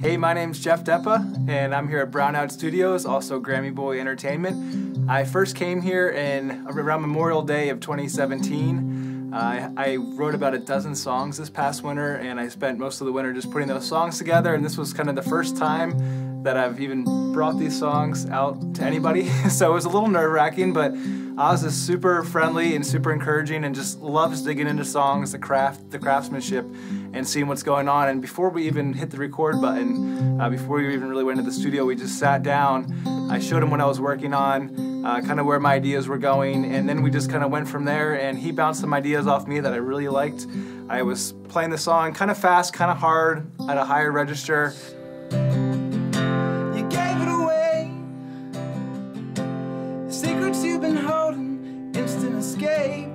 Hey, my name's Jeff Deppa, and I'm here at Brownout Studios, also Grammy Boy Entertainment. I first came here around Memorial Day of 2017. I wrote about a dozen songs this past winter, and I spent most of the winter just putting those songs together, and this was kind of the first time that I've even brought these songs out to anybody. So it was a little nerve-wracking, but Oz is super friendly and super encouraging and just loves digging into songs, the craftsmanship, and seeing what's going on. And before we even hit the record button, before we even really went into the studio, we just sat down. I showed him what I was working on, kind of where my ideas were going, and then we just kind of went from there, and he bounced some ideas off me that I really liked. I was playing the song kind of fast, kind of hard, at a higher register. You gave it away, secrets you've been holding, instant escape.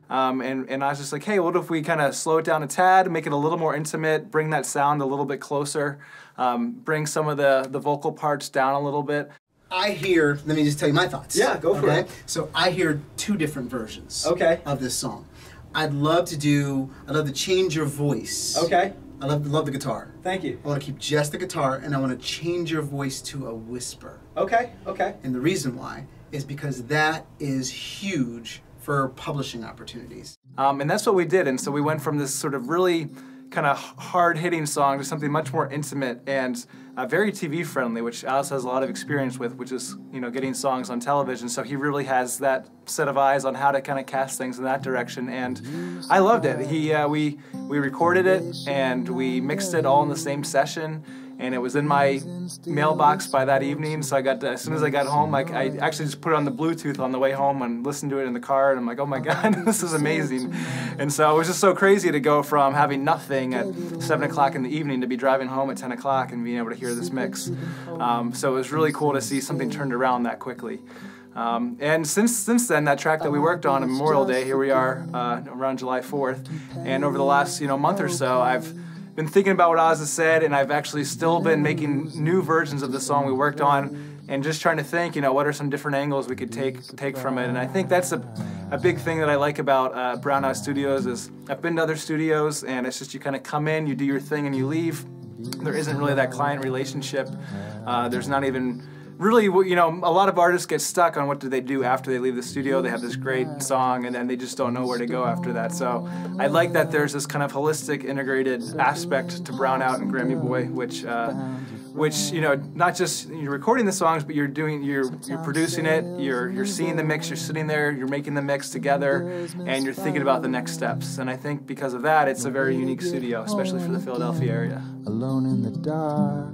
And I was just like, hey, what if we kind of slow it down a tad, make it a little more intimate, bring that sound a little bit closer, bring some of the vocal parts down a little bit. I hear, let me just tell you my thoughts. Yeah, go for it. So I hear two different versions of this song. I'd love to change your voice. Okay. I love the guitar. Thank you. I want to keep just the guitar, and I want to change your voice to a whisper. Okay. And the reason why is because that is huge for publishing opportunities. And that's what we did, and so we went from this sort of really kind of hard-hitting song to something much more intimate and very TV-friendly, which Alice has a lot of experience with, which is, you know, getting songs on television, so he really has that set of eyes on how to kind of cast things in that direction, and I loved it. We recorded it, and we mixed it all in the same session, and it was in my mailbox by that evening, so as soon as I got home, I actually just put it on the Bluetooth on the way home and listened to it in the car, and I'm like, oh my God, this is amazing. And so it was just so crazy to go from having nothing at 7 o'clock in the evening to be driving home at 10 o'clock and being able to hear this mix. So it was really cool to see something turned around that quickly. And since then, that track that we worked on Memorial Day, here we are around July 4th, and over the last month or so, I've been thinking about what Oz has said, and I've actually still been making new versions of the song we worked on, and just trying to think, what are some different angles we could take from it. And I think that's a big thing that I like about Brownout Studios is I've been to other studios, and it's just you kind of come in, you do your thing, and you leave. There isn't really that client relationship. There's not even really, a lot of artists get stuck on what do they do after they leave the studio. They have this great song, and then they just don't know where to go after that. So I like that there's this kind of holistic, integrated aspect to Brownout and Grammy Boy, which not just you're recording the songs, but you're producing it, you're seeing the mix, you're sitting there, you're making the mix together, and you're thinking about the next steps. And I think because of that, it's a very unique studio, especially for the Philadelphia area. Alone in the dark.